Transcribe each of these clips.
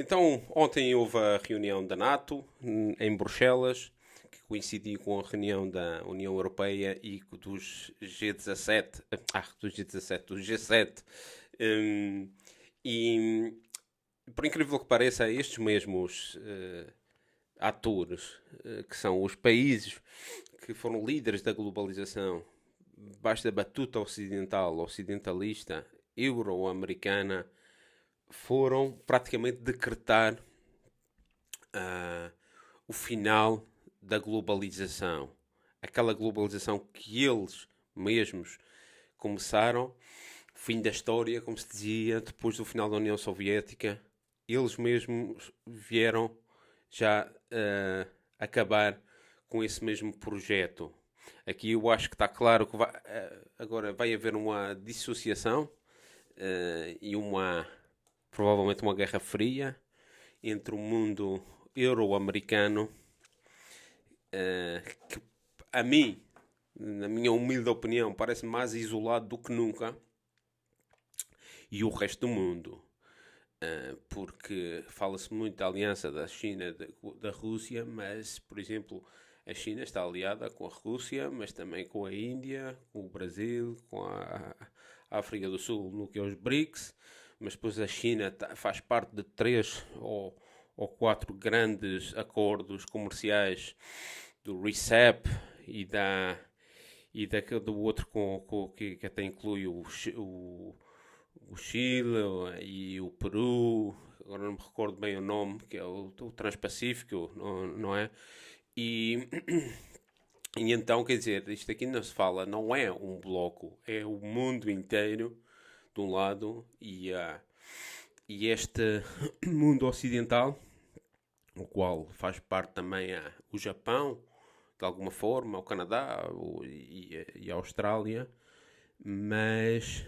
Então, ontem houve a reunião da NATO em Bruxelas, que coincidiu com a reunião da União Europeia e dos G17, dos G7. Hum, e, por incrível que pareça, estes mesmos atores, que são os países que foram líderes da globalização, baixo da batuta ocidental, ocidentalista, euro-americana, foram praticamente decretar ah, o final da globalização. Aquela globalização que eles mesmos começaram, fim da história, como se dizia, depois do final da União Soviética, eles mesmos vieram já acabar com esse mesmo projeto. Aqui eu acho que está claro que agora vai haver uma dissociação e provavelmente uma guerra fria entre o mundo euro-americano, que a mim, na minha humilde opinião, parece mais isolado do que nunca, e o resto do mundo. Porque fala-se muito da aliança da China da Rússia, mas, por exemplo, a China está aliada com a Rússia, mas também com a Índia, com o Brasil, com a África do Sul, no que é os BRICS, mas depois a China faz parte de 3 ou 4 grandes acordos comerciais do RCEP do outro que até inclui o Chile e o Peru, agora não me recordo bem o nome, que é o Transpacífico, não é? E, e então, quer dizer, isto aqui não se fala, não é um bloco, é o mundo inteiro de um lado e este mundo ocidental, o qual faz parte também o Japão, de alguma forma, o Canadá e a Austrália, mas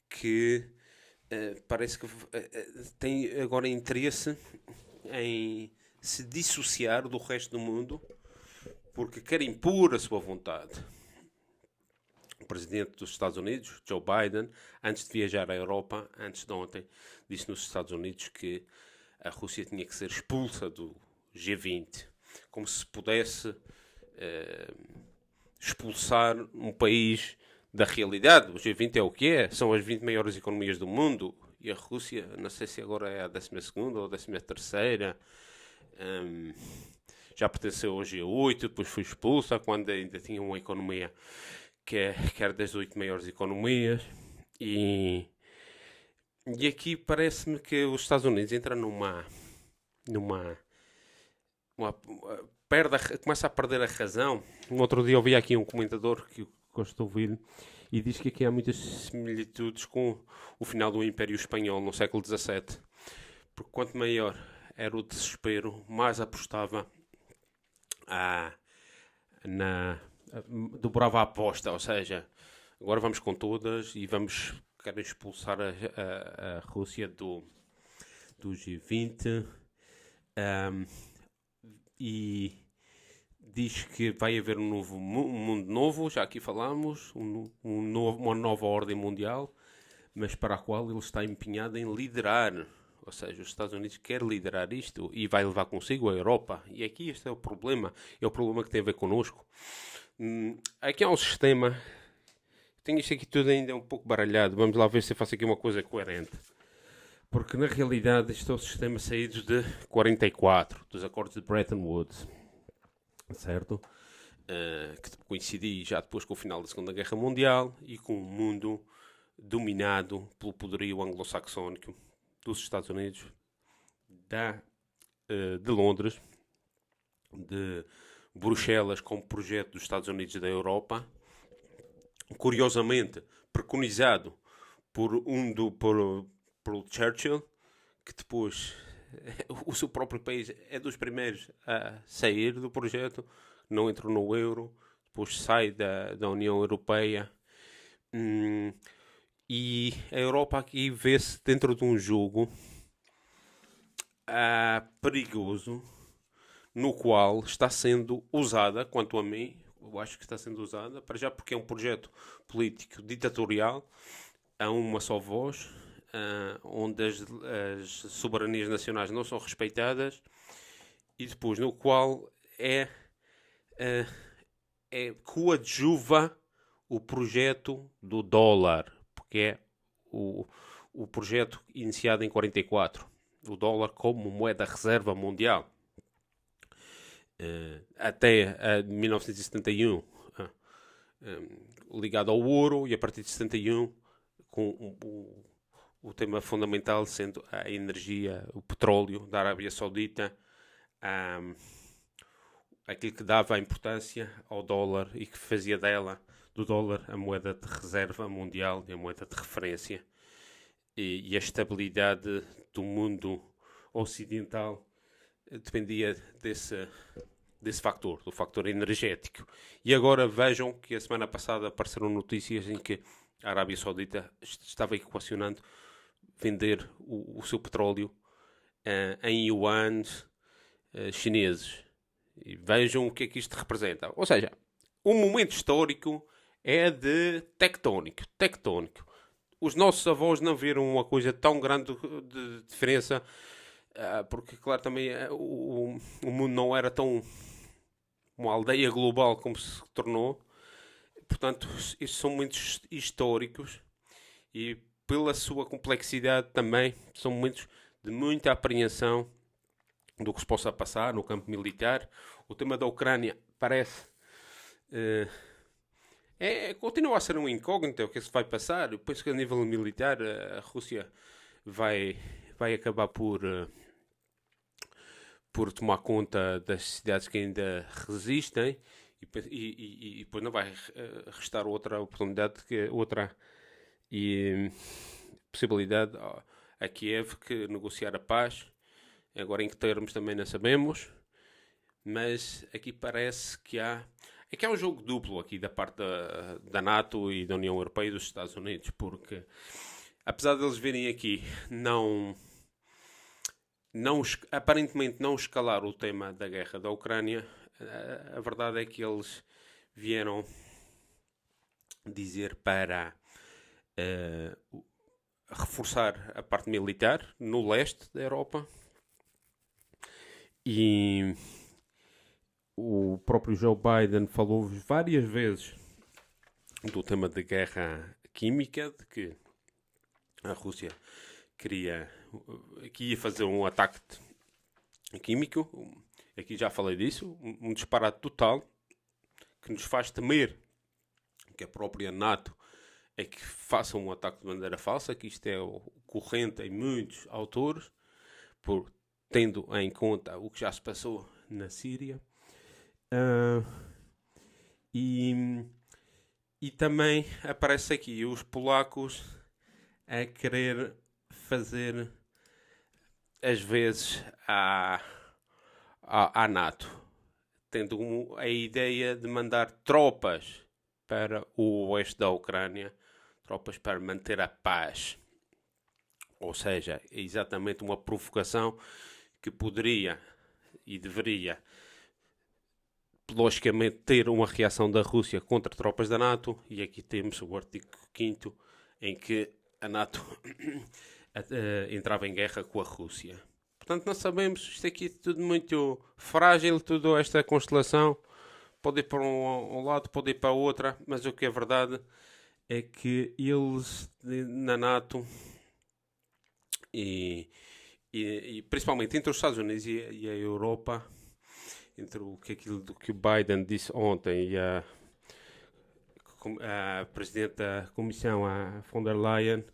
que parece que tem agora interesse em se dissociar do resto do mundo porque quer impor a sua vontade. O presidente dos Estados Unidos, Joe Biden, antes de viajar à Europa, antes de ontem, disse nos Estados Unidos que a Rússia tinha que ser expulsa do G20, como se pudesse expulsar um país da realidade. O G20 é o que é, são as 20 maiores economias do mundo, e a Rússia, não sei se agora é a 12ª ou a 13ª, já pertenceu ao G8, depois foi expulsa, quando ainda tinha uma economia que era das 8 maiores economias, e aqui parece-me que os Estados Unidos entram começa a perder a razão. Um outro dia eu vi aqui um comentador que eu gosto de ouvir e diz que aqui há muitas similitudes com o final do Império Espanhol no século XVII, porque quanto maior era o desespero, mais apostava dobrava a aposta, ou seja, agora vamos com todas e querer expulsar a Rússia do G20, e diz que vai haver um mundo novo, já aqui falámos, uma nova ordem mundial, mas para a qual ele está empenhado em liderar. Ou seja, os Estados Unidos quer liderar isto e vai levar consigo a Europa. E aqui este é o problema que tem a ver connosco. Aqui há um sistema, tenho isto aqui tudo ainda um pouco baralhado, vamos lá ver se eu faço aqui uma coisa coerente. Porque na realidade isto é o sistema saído de 44, dos acordos de Bretton Woods, certo? Que coincidiu já depois com o final da Segunda Guerra Mundial e com o mundo dominado pelo poderio anglo-saxónico dos Estados Unidos, de Londres, de Bruxelas como projeto dos Estados Unidos da Europa, curiosamente preconizado por Churchill, que depois o seu próprio país é dos primeiros a sair do projeto, não entrou no euro, depois sai da União Europeia. E a Europa aqui vê-se dentro de um jogo perigoso, no qual está sendo usada, quanto a mim, eu acho que está sendo usada, para já porque é um projeto político ditatorial, a uma só voz, onde as soberanias nacionais não são respeitadas, e depois no qual coadjuva o projeto do dólar, porque é o projeto iniciado em 44, o dólar como moeda reserva mundial. Até 1971, ligado ao ouro, e a partir de 71, com o tema fundamental sendo a energia, o petróleo da Arábia Saudita, aquilo que dava a importância ao dólar e que fazia do dólar a moeda de reserva mundial e a moeda de referência, e a estabilidade do mundo ocidental dependia desse fator, do fator energético. E agora vejam que a semana passada apareceram notícias em que a Arábia Saudita estava equacionando vender o seu petróleo em yuans chineses. E vejam o que é que isto representa. Ou seja, o momento histórico é de tectónico. Os nossos avós não viram uma coisa tão grande de diferença, porque, claro, também o mundo não era tão uma aldeia global como se tornou. Portanto, estes são momentos históricos e, pela sua complexidade também, são momentos de muita apreensão do que se possa passar no campo militar. O tema da Ucrânia parece... continua a ser um incógnito o que é que se vai passar. Eu penso que a nível militar a Rússia vai acabar por tomar conta das cidades que ainda resistem, e depois não vai restar outra oportunidade, outra possibilidade a Kiev que negociar a paz. Agora em que termos também não sabemos, mas aqui parece que há um jogo duplo aqui da parte da NATO e da União Europeia e dos Estados Unidos, porque apesar de eles virem aqui aparentemente não escalar o tema da guerra da Ucrânia, a verdade é que eles vieram dizer para reforçar a parte militar no leste da Europa, e o próprio Joe Biden falou várias vezes do tema da guerra química, de que a Rússia que ia fazer um ataque químico. Aqui já falei disso, um disparate total que nos faz temer que a própria NATO é que faça um ataque de bandeira falsa, que isto é corrente em muitos autores, tendo em conta o que já se passou na Síria. E também aparece aqui os polacos a querer fazer as vezes à NATO, tendo a ideia de mandar tropas para o oeste da Ucrânia, tropas para manter a paz. Ou seja, é exatamente uma provocação que poderia e deveria, logicamente, ter uma reação da Rússia contra tropas da NATO, e aqui temos o artigo 5º, em que a NATO entrava em guerra com a Rússia. Portanto, não sabemos, isto aqui é tudo muito frágil, toda esta constelação pode ir para um lado, pode ir para o outro, mas o que é verdade é que eles na NATO e principalmente entre os Estados Unidos e a Europa, entre aquilo que o Biden disse ontem e a Presidente da Comissão, a von der Leyen,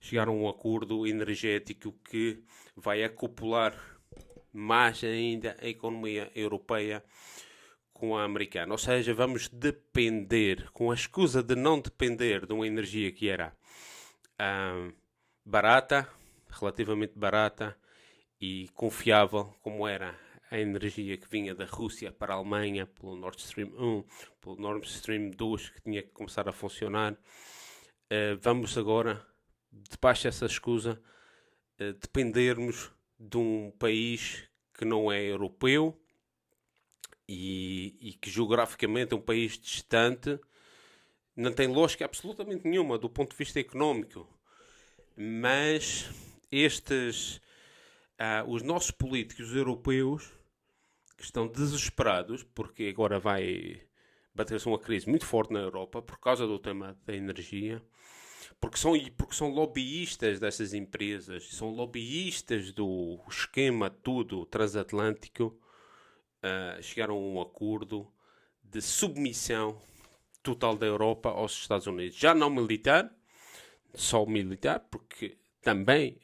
chegaram a um acordo energético que vai acoplar mais ainda a economia europeia com a americana. Ou seja, vamos depender, com a escusa de não depender de uma energia que era barata, relativamente barata e confiável, como era a energia que vinha da Rússia para a Alemanha, pelo Nord Stream 1, pelo Nord Stream 2, que tinha que começar a funcionar. Vamos agora, debaixo dessa escusa, dependermos de um país que não é europeu e que geograficamente é um país distante, não tem lógica absolutamente nenhuma do ponto de vista económico. Mas os nossos políticos europeus que estão desesperados, porque agora vai bater-se uma crise muito forte na Europa por causa do tema da energia, porque são lobbyistas dessas empresas, são lobbyistas do esquema tudo transatlântico, chegaram a um acordo de submissão total da Europa aos Estados Unidos. Já não militar, só militar, porque também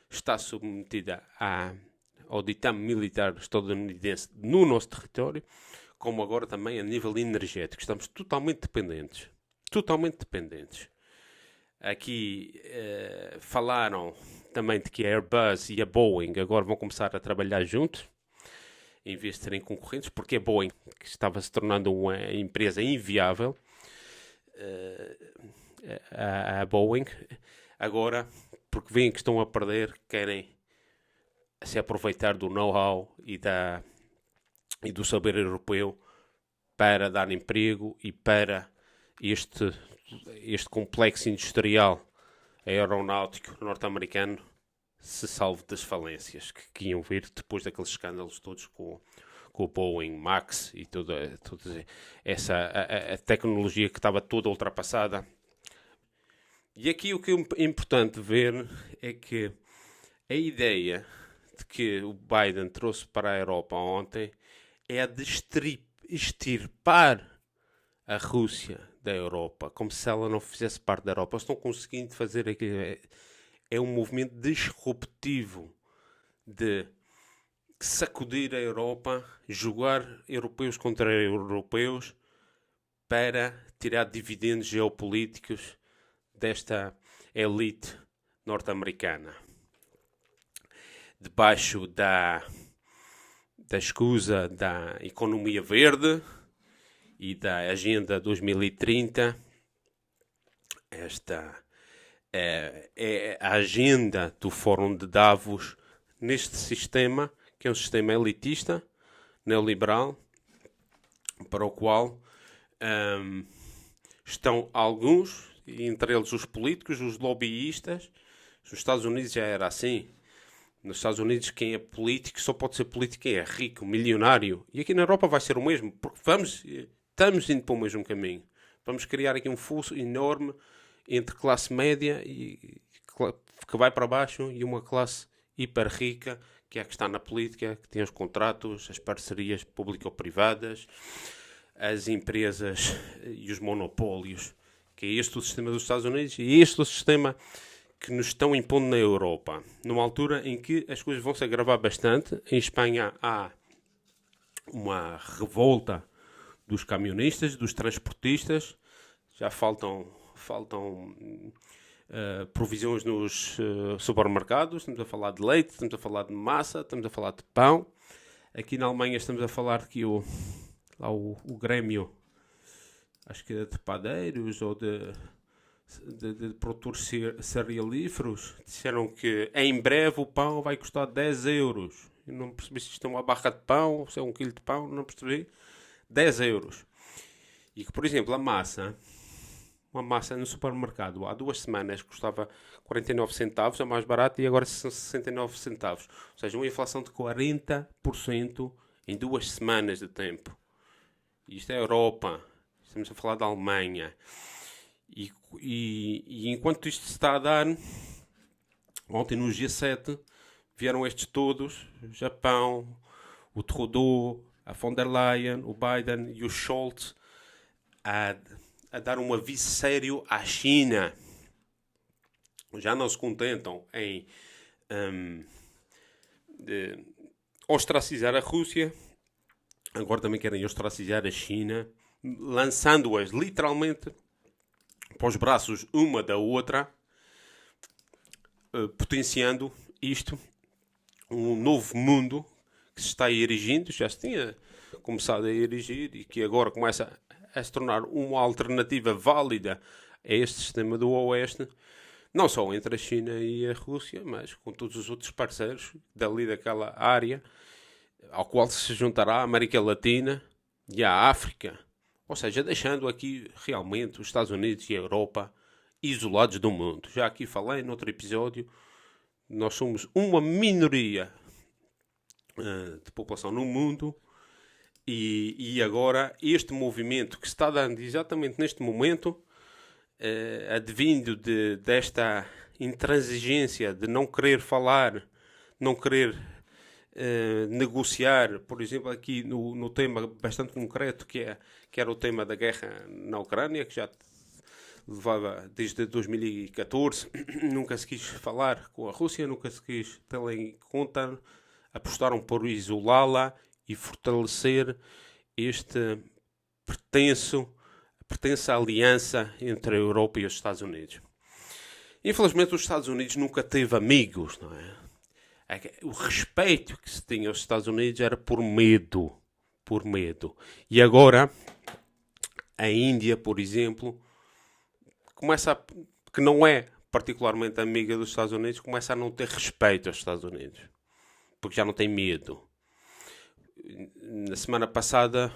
está submetida ao ditame militar estadunidense no nosso território, como agora também a nível energético. Estamos totalmente dependentes. Totalmente dependentes. Aqui falaram também de que a Airbus e a Boeing agora vão começar a trabalhar juntos, em vez de serem concorrentes, porque a Boeing, que estava se tornando uma empresa inviável, a Boeing, agora, porque veem que estão a perder, querem se aproveitar do know-how e do saber europeu para dar emprego e para este complexo industrial aeronáutico norte-americano se salve das falências que iam vir depois daqueles escândalos todos com o Boeing Max e toda essa a tecnologia que estava toda ultrapassada. E aqui o que é importante ver é que a ideia de que o Biden trouxe para a Europa ontem é a de extirpar a Rússia da Europa, como se ela não fizesse parte da Europa. Eles estão conseguindo fazer aquilo. É um movimento disruptivo de sacudir a Europa, jogar europeus contra europeus para tirar dividendos geopolíticos desta elite norte-americana. Debaixo da escusa da economia verde e da Agenda 2030, esta é a agenda do Fórum de Davos neste sistema, que é um sistema elitista, neoliberal, para o qual estão alguns, entre eles os políticos, os lobbyistas. Nos Estados Unidos já era assim. Nos Estados Unidos quem é político só pode ser político quem é rico, milionário. E aqui na Europa vai ser o mesmo, porque estamos indo para o mesmo caminho. Vamos criar aqui um fosso enorme entre classe média e que vai para baixo e uma classe hiper rica, que é a que está na política, que tem os contratos, as parcerias público-privadas, as empresas e os monopólios, que é este o sistema dos Estados Unidos e este o sistema que nos estão impondo na Europa, numa altura em que as coisas vão se agravar bastante. Em Espanha há uma revolta dos camionistas, dos transportistas, já faltam provisões nos supermercados, estamos a falar de leite, estamos a falar de massa, estamos a falar de pão. Aqui na Alemanha estamos a falar que o Grêmio, acho que é de padeiros ou de produtores cerealíferos, disseram que em breve o pão vai custar 10 euros. Eu não percebi se isto é uma barra de pão ou se é um quilo de pão, não percebi. 10 euros. E que, por exemplo, uma massa no supermercado há 2 semanas custava 49 centavos, é mais barato, e agora são 69 centavos. Ou seja, uma inflação de 40% em 2 semanas de tempo. E isto é a Europa. Estamos a falar da Alemanha. E enquanto isto se está a dar, ontem no G7 vieram estes todos, o Japão, o Trudeau, a von der Leyen, o Biden e o Scholz, a dar um aviso sério à China. Já não se contentam em ostracizar a Rússia, agora também querem ostracizar a China, lançando-as literalmente para os braços uma da outra, potenciando isto, um novo mundo que se está erigindo, já se tinha começado a erigir e que agora começa a se tornar uma alternativa válida a este sistema do Oeste, não só entre a China e a Rússia, mas com todos os outros parceiros dali daquela área, ao qual se juntará a América Latina e a África. Ou seja, deixando aqui realmente os Estados Unidos e a Europa isolados do mundo. Já aqui falei noutro episódio, nós somos uma minoria de população no mundo e agora este movimento que se está dando exatamente neste momento, advindo desta intransigência de não querer falar, não querer negociar, por exemplo, aqui no tema bastante concreto que era o tema da guerra na Ucrânia, que já levava desde 2014, nunca se quis falar com a Rússia, nunca se quis tê-la em conta, apostaram por isolá-la e fortalecer esta pertença aliança entre a Europa e os Estados Unidos. Infelizmente os Estados Unidos nunca teve amigos, não é? O respeito que se tinha aos Estados Unidos era por medo. E agora, a Índia, por exemplo, que não é particularmente amiga dos Estados Unidos, começa a não ter respeito aos Estados Unidos. Porque já não tem medo. Na semana passada,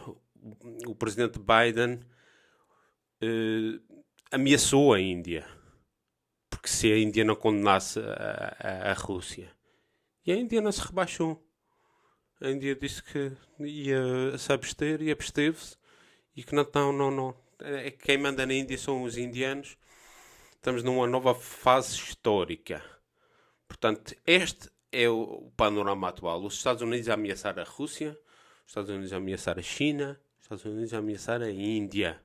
o presidente Biden ameaçou a Índia. Porque se a Índia não condenasse a Rússia. E a Índia não se rebaixou. A Índia disse que ia se abster e absteve-se. E que não. Quem manda na Índia são os indianos. Estamos numa nova fase histórica. Portanto, este é o panorama atual. Os Estados Unidos a ameaçar a Rússia. Os Estados Unidos a ameaçar a China. Os Estados Unidos a ameaçar a Índia.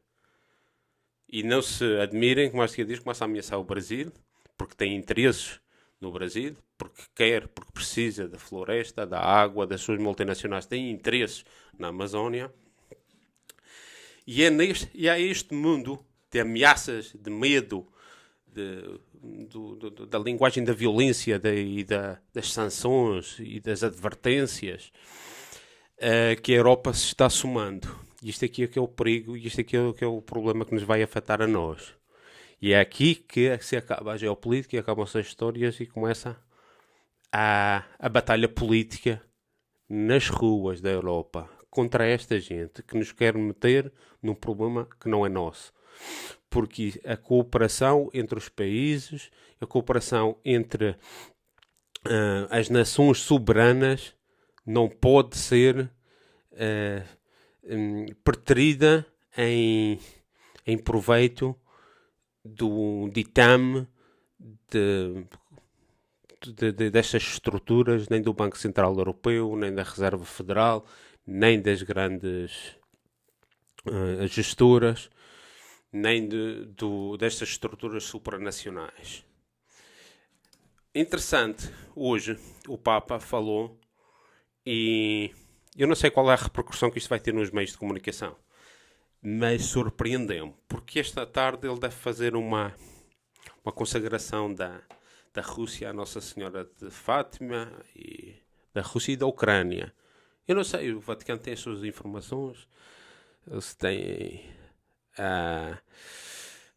E não se admirem, como acho que diz, começa a ameaçar o Brasil. Porque tem interesses no Brasil, porque precisa da floresta, da água, das suas multinacionais, tem interesses na Amazónia. E há este mundo de ameaças, de medo, da linguagem da violência das sanções e das advertências que a Europa se está somando. E isto aqui é que é o perigo, e isto aqui é que é o problema que nos vai afetar a nós. E é aqui que se acaba a geopolítica, acabam-se as histórias e começa a batalha política nas ruas da Europa contra esta gente que nos quer meter num problema que não é nosso. Porque a cooperação entre os países, a cooperação entre as nações soberanas não pode ser preterida em proveito do ditame destas estruturas, nem do Banco Central Europeu, nem da Reserva Federal, nem das grandes gestoras, nem destas estruturas supranacionais. Interessante, hoje o Papa falou e eu não sei qual é a repercussão que isto vai ter nos meios de comunicação. Mas surpreendeu-me, porque esta tarde ele deve fazer uma consagração da Rússia à Nossa Senhora de Fátima, e da Rússia e da Ucrânia. Eu não sei, o Vaticano tem as suas informações, eles têm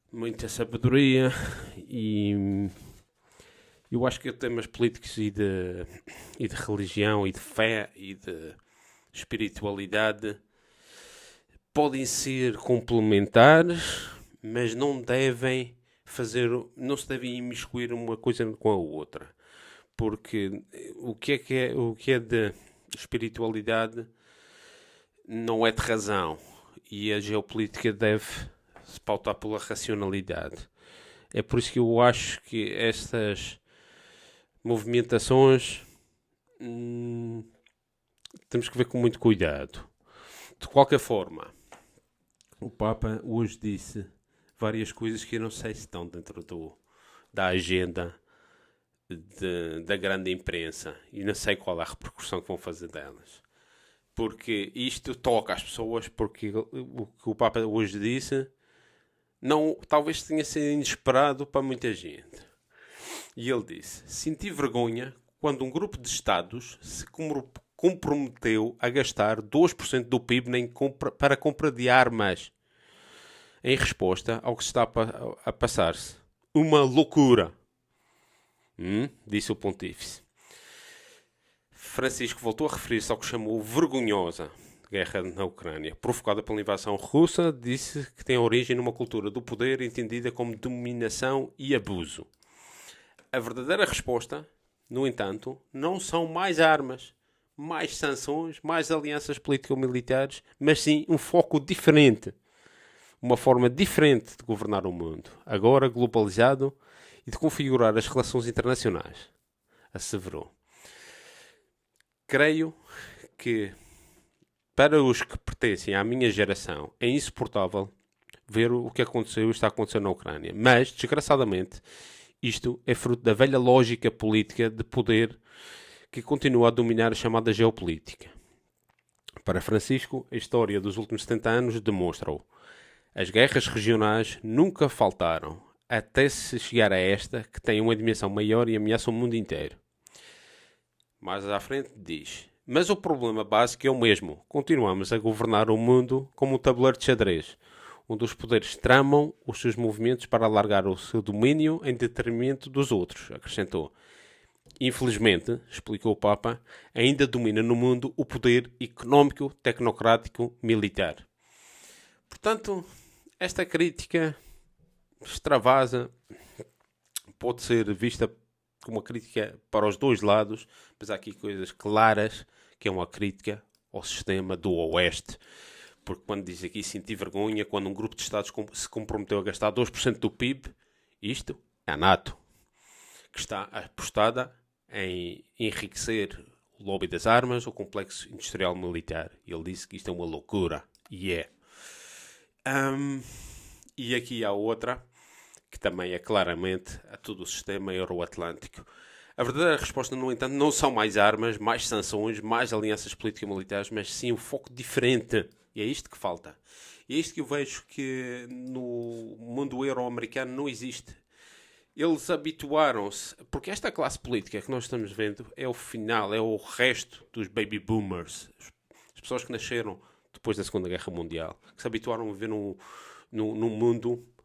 muita sabedoria, e eu acho que temas políticos e de religião, e de fé, e de espiritualidade podem ser complementares, mas não se devem imiscuir uma coisa com a outra. Porque o que é de espiritualidade não é de razão. E a geopolítica deve se pautar pela racionalidade. É por isso que eu acho que estas movimentações temos que ver com muito cuidado. De qualquer forma, o Papa hoje disse várias coisas que eu não sei se estão dentro da agenda da grande imprensa. E não sei qual é a repercussão que vão fazer delas. Porque isto toca às pessoas, porque o que o Papa hoje disse talvez tenha sido inesperado para muita gente. E ele disse: senti vergonha quando um grupo de Estados se comprometeu a gastar 2% do PIB para a compra de armas, em resposta ao que se está a passar-se. Uma loucura, disse o pontífice. Francisco voltou a referir-se ao que chamou vergonhosa guerra na Ucrânia, provocada pela invasão russa, disse que tem origem numa cultura do poder entendida como dominação e abuso. A verdadeira resposta, no entanto, não são mais armas, mais sanções, mais alianças político-militares, mas sim um foco diferente. Uma forma diferente de governar o mundo, agora globalizado, e de configurar as relações internacionais, asseverou. Creio que, para os que pertencem à minha geração, é insuportável ver o que aconteceu e está acontecendo na Ucrânia. Mas, desgraçadamente, isto é fruto da velha lógica política de poder que continua a dominar a chamada geopolítica. Para Francisco, a história dos últimos 70 anos demonstra-o. As guerras regionais nunca faltaram, até se chegar a esta, que tem uma dimensão maior e ameaça o mundo inteiro. Mais à frente diz: mas o problema básico é o mesmo. Continuamos a governar o mundo como um tabuleiro de xadrez, onde os poderes tramam os seus movimentos para alargar o seu domínio em detrimento dos outros, acrescentou. Infelizmente, explicou o Papa, ainda domina no mundo o poder económico, tecnocrático, militar. Portanto, esta crítica extravasa pode ser vista como uma crítica para os dois lados, mas há aqui coisas claras, que é uma crítica ao sistema do Oeste. Porque quando diz aqui sentir vergonha, quando um grupo de Estados se comprometeu a gastar 2% do PIB, isto é a NATO, que está apostada em enriquecer o lobby das armas, o complexo industrial militar. Ele disse que isto é uma loucura. E é. E aqui há outra, que também é claramente a todo o sistema euroatlântico. A verdadeira resposta, no entanto, não são mais armas, mais sanções, mais alianças político-militares, mas sim um foco diferente. E é isto que falta. E é isto que eu vejo que no mundo euro-americano não existe. Eles habituaram-se, porque esta classe política que nós estamos vendo é o final, é o resto dos baby boomers, as pessoas que nasceram depois da Segunda Guerra Mundial, que se habituaram a viver no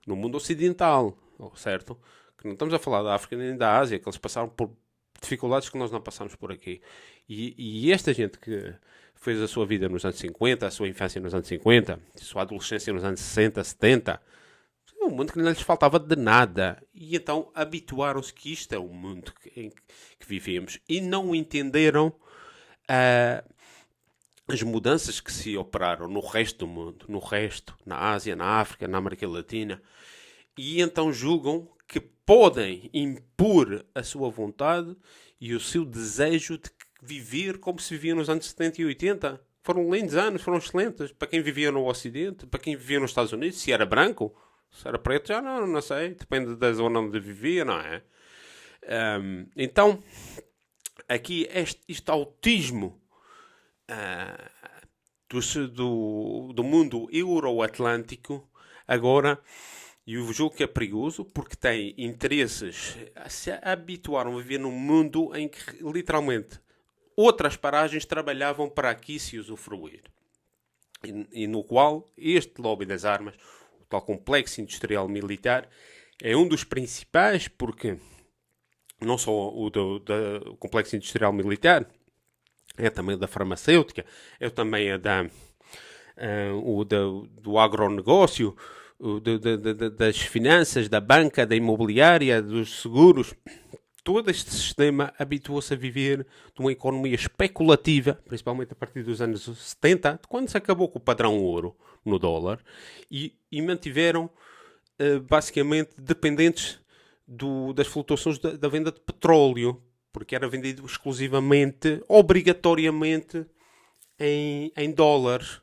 mundo ocidental, certo? Que não estamos a falar da África nem da Ásia, que eles passaram por dificuldades que nós não passamos por aqui. E esta gente que fez a sua vida nos anos 50, a sua infância nos anos 50, a sua adolescência nos anos 60, 70... é um mundo que não lhes faltava de nada. E então habituaram-se que isto é o mundo em que vivemos. E não entenderam as mudanças que se operaram no resto do mundo. No resto, na Ásia, na África, na América Latina. E então julgam que podem impor a sua vontade e o seu desejo de viver como se vivia nos anos 70 e 80. Foram lindos anos, foram excelentes. Para quem vivia no Ocidente, para quem vivia nos Estados Unidos, se era branco... se era preto, já não sei. Depende da zona onde vivia, não é? Então, aqui este autismo do mundo euroatlântico, agora, eu julgo que é perigoso, porque tem interesses, se habituaram a viver num mundo em que, literalmente, outras paragens trabalhavam para aqui se usufruir. E no qual este lobby das armas, tal complexo industrial militar, é um dos principais, porque não só o do complexo industrial militar, é também da farmacêutica, é também do agronegócio, das finanças, da banca, da imobiliária, dos seguros. Todo este sistema habituou-se a viver numa economia especulativa, principalmente a partir dos anos 70, quando se acabou com o padrão ouro no dólar, e mantiveram basicamente dependentes das flutuações da venda de petróleo, porque era vendido exclusivamente, obrigatoriamente, em dólares.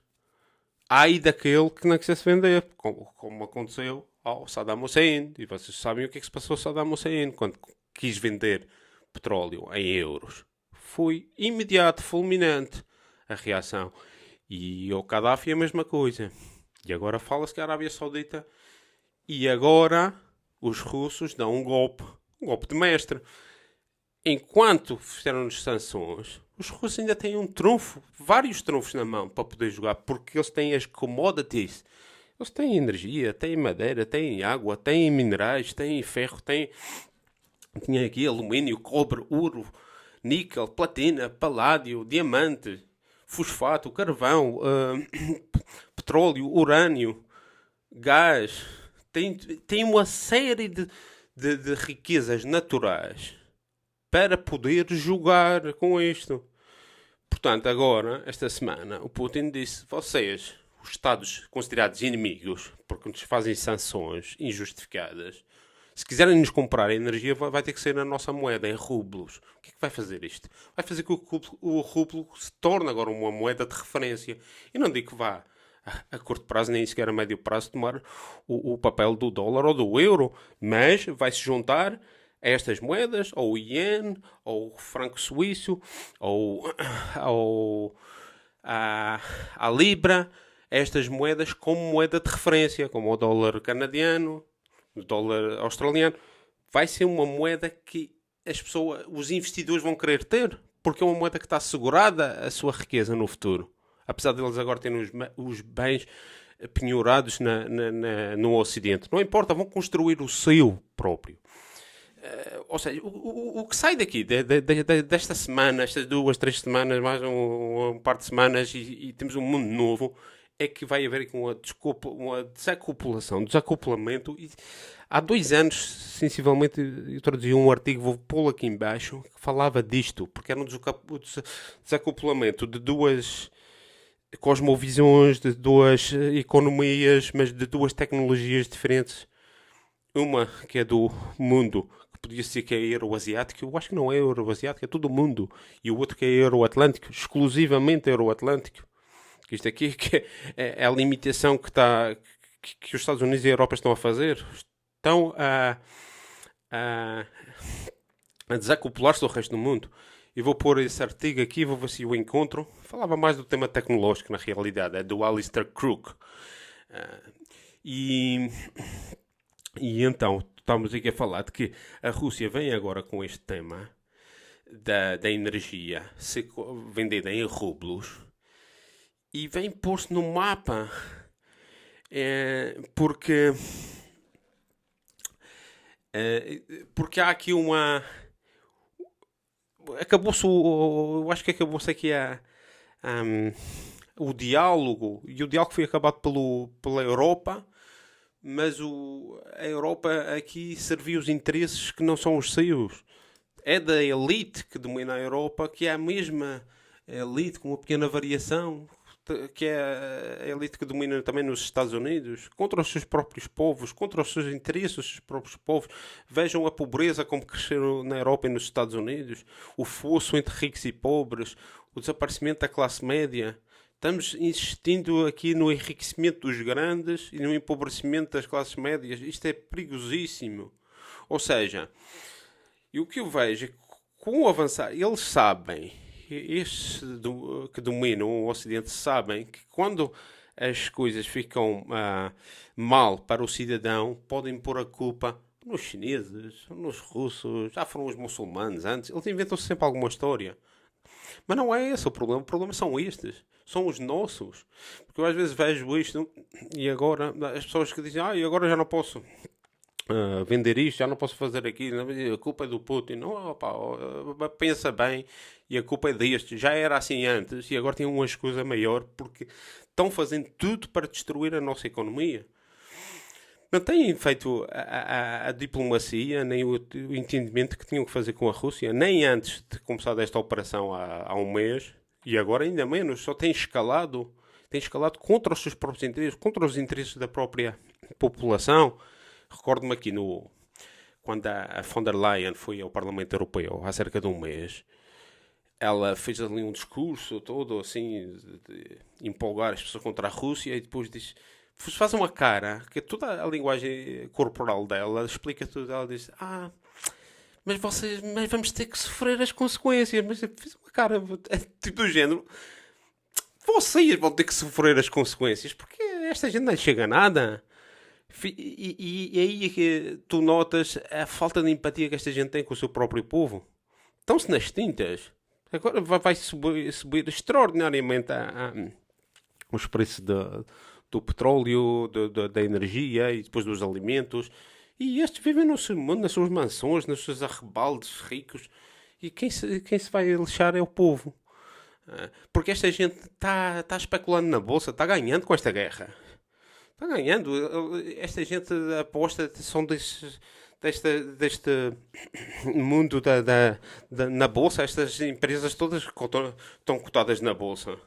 Ai daquele que não quisesse vender, como aconteceu ao Saddam Hussein. E vocês sabem o que é que se passou ao Saddam Hussein quando quis vender petróleo em euros. Foi imediato, fulminante a reação. E o Gaddafi é a mesma coisa. E agora fala-se que a Arábia Saudita... E agora os russos dão um golpe de mestre. Enquanto fizeram-nos sanções, os russos ainda têm um trunfo, vários trunfos na mão para poder jogar, porque eles têm as commodities. Eles têm energia, têm madeira, têm água, têm minerais, têm ferro, têm aqui alumínio, cobre, ouro, níquel, platina, paládio, diamante, fosfato, carvão, petróleo, urânio, gás. Tem uma série de riquezas naturais para poder jogar com isto. Portanto, agora, esta semana, o Putin disse: vocês, os Estados considerados inimigos, porque nos fazem sanções injustificadas, se quiserem nos comprar a energia, vai ter que ser na nossa moeda, em rublos. O que é que vai fazer isto? Vai fazer que o rublo se torne agora uma moeda de referência. E não digo que vá a curto prazo, nem sequer a médio prazo, tomar o papel do dólar ou do euro, mas vai se juntar a estas moedas, ou o iene, ou o franco suíço, ou a libra, estas moedas como moeda de referência, como o dólar canadiano, o dólar australiano. Vai ser uma moeda que os investidores vão querer ter, porque é uma moeda que está assegurada a sua riqueza no futuro. Apesar deles agora terem os bens penhorados no Ocidente. Não importa, vão construir o seu próprio. Ou seja, o que sai daqui, desta semana, estas 2, 3 semanas, mais um par de semanas, e temos um mundo novo, é que vai haver aqui uma desacoplamento. E há 2 anos, sensivelmente, eu traduzi um artigo, vou pô-lo aqui embaixo, que falava disto, porque era um desacoplamento de duas cosmovisões, de 2 economias, mas de 2 tecnologias diferentes. Uma que é do mundo, que podia ser que é euroasiático, eu acho que não é euroasiático, é todo o mundo. E o outro que é euroatlântico, exclusivamente euroatlântico. Que isto aqui que é a limitação que os Estados Unidos e a Europa estão a fazer. Estão a desacoplar-se do resto do mundo. E vou pôr esse artigo aqui, vou ver se o encontro. Falava mais do tema tecnológico, na realidade. É do Alistair Crook. E então, estamos aqui a falar de que a Rússia vem agora com este tema da energia ser vendida em rublos e vem pôr-se no mapa. Porque há aqui uma... eu acho que acabou-se aqui o diálogo, e o diálogo foi acabado pela Europa, mas a Europa aqui serviu os interesses que não são os seus. É da elite que domina a Europa, que é a mesma elite com uma pequena variação, que é a elite que domina também nos Estados Unidos, contra os seus próprios povos, contra os seus interesses dos seus próprios povos. Vejam a pobreza como cresceu na Europa e nos Estados Unidos, o fosso entre ricos e pobres, o desaparecimento da classe média. Estamos insistindo aqui no enriquecimento dos grandes e no empobrecimento das classes médias. Isto é perigosíssimo. Ou seja, e o que eu vejo é que com o avançar, eles sabem, estes que dominam o Ocidente sabem que quando as coisas ficam mal para o cidadão, podem pôr a culpa nos chineses, nos russos, já foram os muçulmanos antes. Eles inventam sempre alguma história. Mas não é esse o problema são estes. São os nossos. Porque eu às vezes vejo isto e agora as pessoas que dizem agora já não posso vender isto, já não posso fazer aquilo, a culpa é do Putin. Não, opa, pensa bem, e a culpa é deste. Já era assim antes e agora tem uma escusa maior porque estão fazendo tudo para destruir a nossa economia. Não têm feito a diplomacia, nem o entendimento que tinham que fazer com a Rússia, nem antes de começar esta operação há um mês, e agora ainda menos, só tem escalado contra os seus próprios interesses, contra os interesses da própria população. Recordo-me aqui quando a von der Leyen foi ao Parlamento Europeu há cerca de um mês, ela fez ali um discurso todo assim, de empolgar as pessoas contra a Rússia, e depois diz... faz uma cara, que toda a linguagem corporal dela explica tudo. Ela diz, mas vamos ter que sofrer as consequências. Mas fez uma cara, tipo do género, vocês vão ter que sofrer as consequências, porque esta gente não chega a nada. E aí é que tu notas a falta de empatia que esta gente tem com o seu próprio povo. Estão-se nas tintas. Agora vai subir extraordinariamente os preços do petróleo, da energia e depois dos alimentos. E estes vivem no seu mundo, nas suas mansões, nos seus arrebaldes ricos. E quem se vai lixar é o povo. Porque esta gente está especulando na bolsa, está ganhando com esta guerra. Está ganhando. Esta gente aposta, são deste mundo na bolsa. Estas empresas todas estão cotadas na bolsa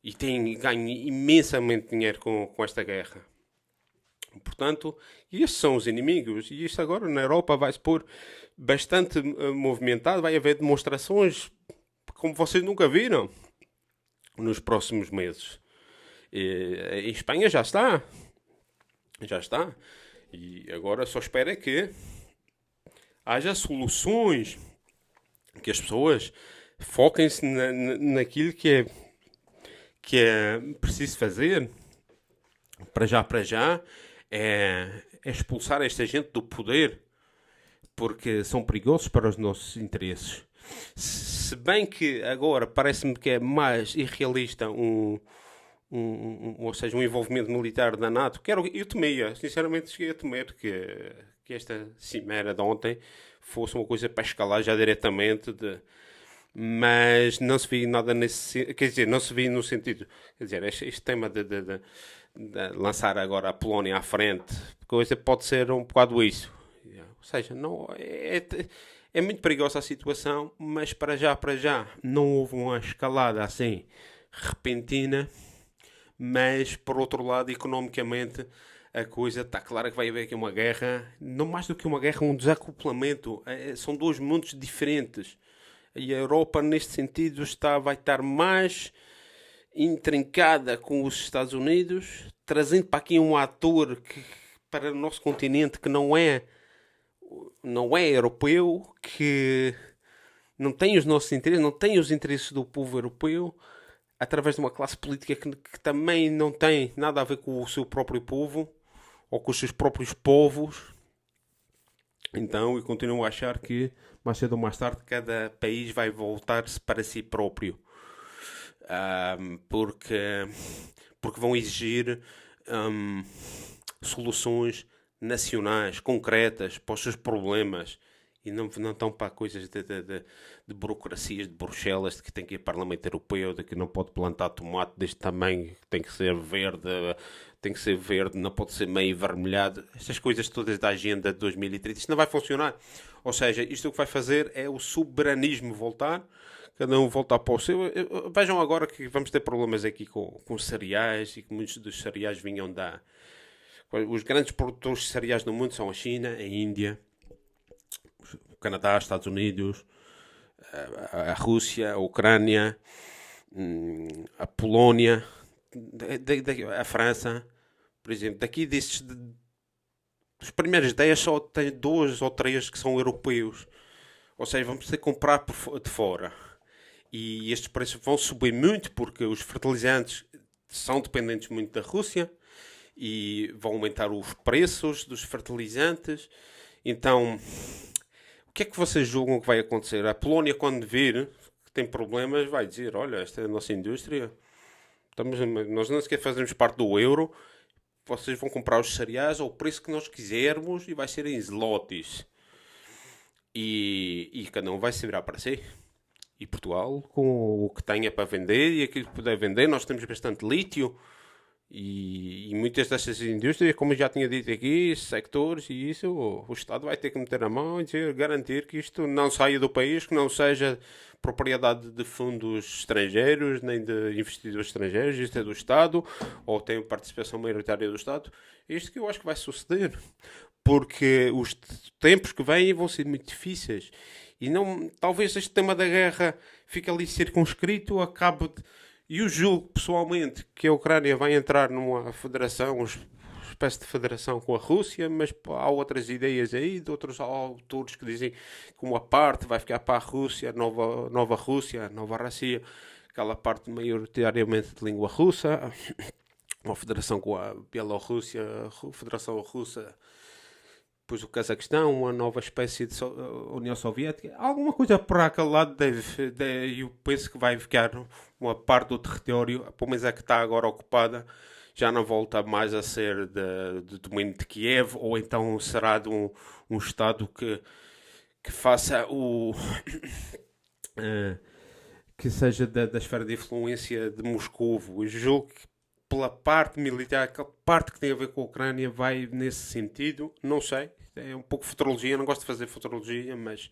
e ganham imensamente dinheiro com esta guerra. Portanto, estes são os inimigos. E isto agora na Europa vai se pôr bastante movimentado. Vai haver demonstrações como vocês nunca viram nos próximos meses. Em Espanha já está. Já está. E agora só espera que haja soluções, que as pessoas foquem-se naquilo que é preciso fazer. Para já, é expulsar esta gente do poder, porque são perigosos para os nossos interesses. Se bem que agora parece-me que é mais irrealista ou seja, um envolvimento militar da NATO, eu temia, sinceramente cheguei a temer que esta cimeira de ontem fosse uma coisa para escalar já diretamente, mas não se viu nada nesse, quer dizer, não se viu no sentido, quer dizer, este tema de lançar agora a Polónia à frente, coisa pode ser um bocado isso. Ou seja, não, é muito perigosa a situação, mas para já não houve uma escalada assim repentina, mas por outro lado, economicamente, a coisa está clara que vai haver aqui uma guerra, não mais do que uma guerra, um desacoplamento. São dois mundos diferentes. E a Europa, neste sentido, vai estar mais intrincada com os Estados Unidos, trazendo para aqui um ator para o nosso continente que não é europeu, que não tem os nossos interesses, não tem os interesses do povo europeu, através de uma classe política que também não tem nada a ver com o seu próprio povo ou com os seus próprios povos. Então, eu continuo a achar que mais cedo ou mais tarde cada país vai voltar-se para si próprio, porque vão exigir soluções nacionais, concretas, para os seus problemas. E não estão para coisas de burocracias de Bruxelas, de que tem que ir para o Parlamento Europeu, de que não pode plantar tomate deste tamanho, tem que ser verde, não pode ser meio avermelhado. Estas coisas todas da Agenda de 2030, isto não vai funcionar. Ou seja, isto o que vai fazer é o soberanismo voltar, cada um voltar para o seu. Vejam agora que vamos ter problemas aqui com cereais, e que muitos dos cereais vinham Os grandes produtores de cereais no mundo são a China, a Índia, o Canadá, os Estados Unidos, a Rússia, a Ucrânia, a Polónia, a França, por exemplo. Daqui dos primeiros 10 só tem 2 ou 3 que são europeus. Ou seja, vamos ter que comprar de fora. E estes preços vão subir muito porque os fertilizantes são dependentes muito da Rússia e vão aumentar os preços dos fertilizantes. Então, o que é que vocês julgam que vai acontecer? A Polónia, quando vir que tem problemas, vai dizer: olha, esta é a nossa indústria, nós não sequer fazemos parte do euro, vocês vão comprar os cereais ao preço que nós quisermos e vai ser em zlotys. E cada um vai se virar para si. E Portugal, com o que tenha para vender e aquilo que puder vender, nós temos bastante lítio. E muitas dessas indústrias, como eu já tinha dito aqui, sectores e isso, o Estado vai ter que meter a mão e garantir que isto não saia do país, que não seja propriedade de fundos estrangeiros, nem de investidores estrangeiros, isto é do Estado, ou tem participação maioritária do Estado. É isto que eu acho que vai suceder, porque os tempos que vêm vão ser muito difíceis. E não, talvez este tema da guerra fique ali circunscrito, e eu julgo pessoalmente que a Ucrânia vai entrar numa federação, uma espécie de federação com a Rússia, mas há outras ideias aí, de outros autores que dizem que uma parte vai ficar para a Rússia, nova Rússia, nova Rússia, aquela parte maioritariamente de língua russa, uma federação com a Bielorrússia, a Federação Russa, depois o Cazaquistão, uma nova espécie de União Soviética, alguma coisa por aquele lado eu penso que vai ficar uma parte do território, pelo menos a que está agora ocupada, já não volta mais a ser de domínio de Kiev, ou então será de um Estado que faça que seja da esfera de influência de Moscovo. Eu julgo que pela parte militar, aquela parte que tem a ver com a Ucrânia, vai nesse sentido. Não sei, é um pouco futurologia, eu não gosto de fazer futurologia, mas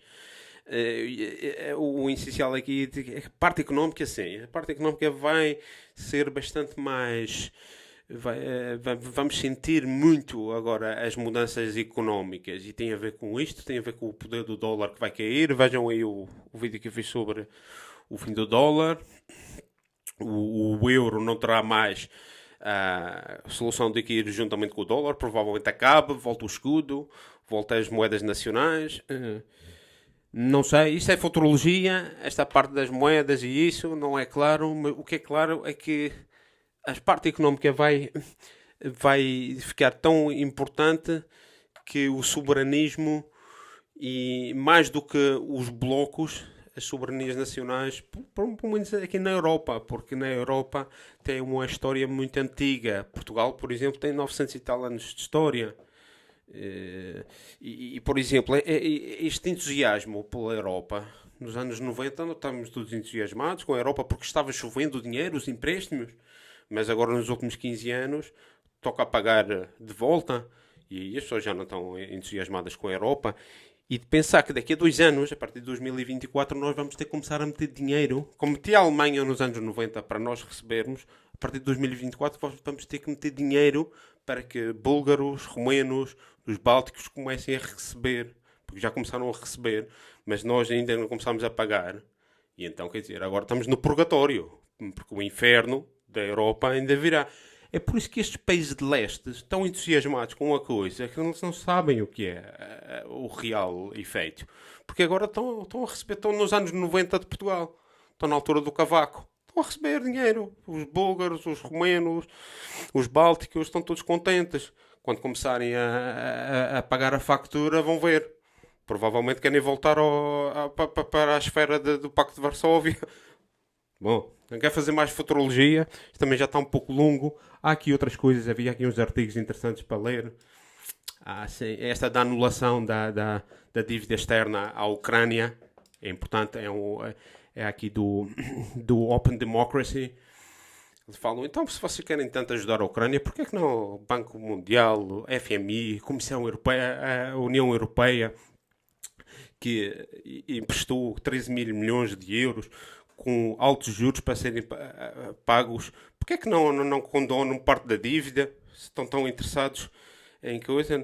o essencial aqui é a parte económica, sim. A parte económica vai ser bastante mais. Vamos sentir muito agora as mudanças económicas e tem a ver com isto, tem a ver com o poder do dólar que vai cair. Vejam aí o vídeo que eu fiz sobre o fim do dólar. O euro não terá mais a solução de ir juntamente com o dólar, provavelmente acaba, volta o escudo, volta as moedas nacionais. Não sei, isto é futurologia, esta parte das moedas e isso não é claro, mas o que é claro é que a parte económica vai ficar tão importante que o soberanismo e mais do que os blocos, as soberanias nacionais, pelo menos aqui na Europa, porque na Europa tem uma história muito antiga. Portugal, por exemplo, tem 900 e tal anos de história. Por exemplo, este entusiasmo pela Europa, nos anos 90, nós estávamos todos entusiasmados com a Europa porque estava chovendo o dinheiro, os empréstimos, mas agora nos últimos 15 anos toca a pagar de volta e as pessoas já não estão entusiasmadas com a Europa. E de pensar que daqui a 2 anos, a partir de 2024, nós vamos ter que começar a meter dinheiro, como metia a Alemanha nos anos 90 para nós recebermos, a partir de 2024 vamos ter que meter dinheiro para que búlgaros, romenos, os bálticos comecem a receber, porque já começaram a receber, mas nós ainda não começámos a pagar. E então, quer dizer, agora estamos no purgatório, porque o inferno da Europa ainda virá. É por isso que estes países de leste estão entusiasmados com uma coisa que eles não sabem o que é o real efeito. Porque agora estão a receber, estão nos anos 90 de Portugal, estão na altura do cavaco. Estão a receber dinheiro. Os búlgaros, os romenos, os bálticos estão todos contentes. Quando começarem a pagar a factura, vão ver. Provavelmente querem voltar para a esfera do Pacto de Varsóvia. Bom, não quero fazer mais futurologia. Isto também já está um pouco longo. Há aqui outras coisas. Havia aqui uns artigos interessantes para ler. Sim, esta da anulação da dívida externa à Ucrânia é importante. É aqui do Open Democracy. Eles falam, então se vocês querem tanto ajudar a Ucrânia, porquê é que não o Banco Mundial, o FMI, a Comissão Europeia, a União Europeia, que emprestou 13 mil milhões de euros com altos juros para serem pagos, porquê é que não condonam parte da dívida, se estão tão interessados em coisa?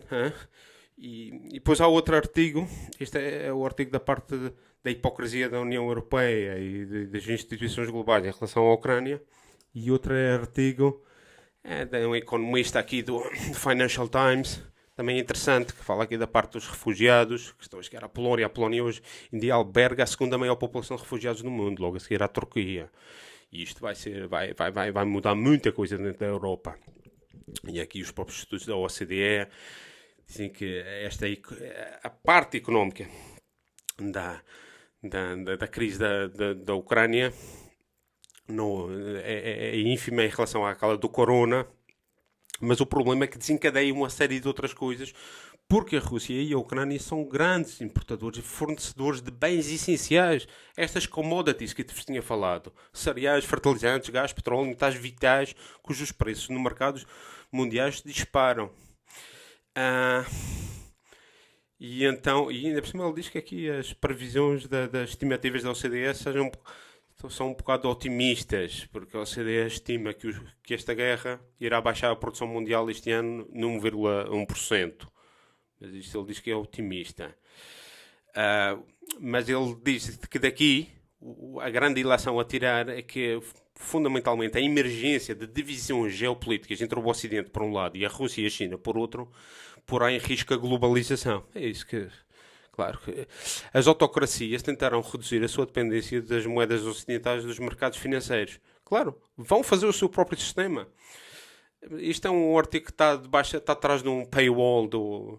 E depois há outro artigo, este é o artigo da parte da hipocrisia da União Europeia e das instituições globais em relação à Ucrânia, e outro artigo de um economista aqui do Financial Times, também interessante, que fala aqui da parte dos refugiados, que estão a chegar à Polónia. A Polónia hoje em dia alberga a segunda maior população de refugiados no mundo, logo a seguir à Turquia. E isto vai mudar muita coisa dentro da Europa. E aqui os próprios estudos da OCDE dizem que a parte económica da crise da Ucrânia é ínfima em relação àquela do corona, mas o problema é que desencadeia uma série de outras coisas, porque a Rússia e a Ucrânia são grandes importadores e fornecedores de bens essenciais. Estas commodities que eu te tinha falado, cereais, fertilizantes, gás, petróleo, metais vitais, cujos preços no mercados mundiais disparam. E ainda por cima ele diz que aqui as previsões das estimativas da OCDE são um bocado otimistas, porque a OCDE estima que esta guerra irá baixar a produção mundial este ano em 1,1%. Mas isto ele diz que é otimista. Mas ele diz que daqui a grande ilação a tirar é que fundamentalmente a emergência de divisões geopolíticas entre o Ocidente por um lado e a Rússia e a China por outro porá em risco a globalização. É isso que... Claro que as autocracias tentaram reduzir a sua dependência das moedas ocidentais dos mercados financeiros. Claro, vão fazer o seu próprio sistema. Isto é um artigo que está atrás de um paywall do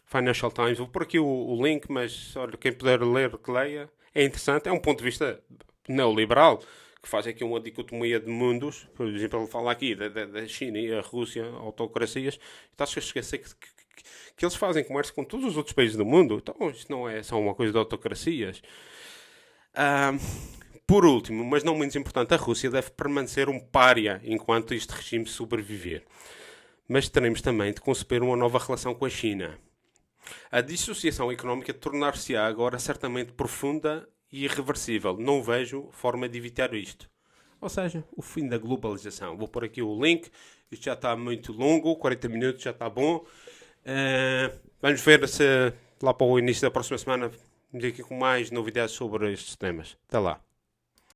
Financial Times. Vou pôr aqui o link, mas olha, quem puder ler, que leia. É interessante, é um ponto de vista neoliberal, que faz aqui uma dicotomia de mundos. Por exemplo, ele fala aqui da China e a Rússia, autocracias. Estás a esquecer que eles fazem comércio com todos os outros países do mundo. Então isto não é só uma coisa de autocracias. Por último, mas não menos importante, a Rússia deve permanecer um pária enquanto este regime sobreviver. Mas teremos também de conceber uma nova relação com a China. A dissociação económica tornar-se-á agora certamente profunda e irreversível. Não vejo forma de evitar isto. Ou seja, o fim da globalização. Vou pôr aqui o link. Isto já está muito longo, 40 minutos já está bom. Vamos ver se lá para o início da próxima semana vamos aqui com mais novidades sobre estes temas. Até lá.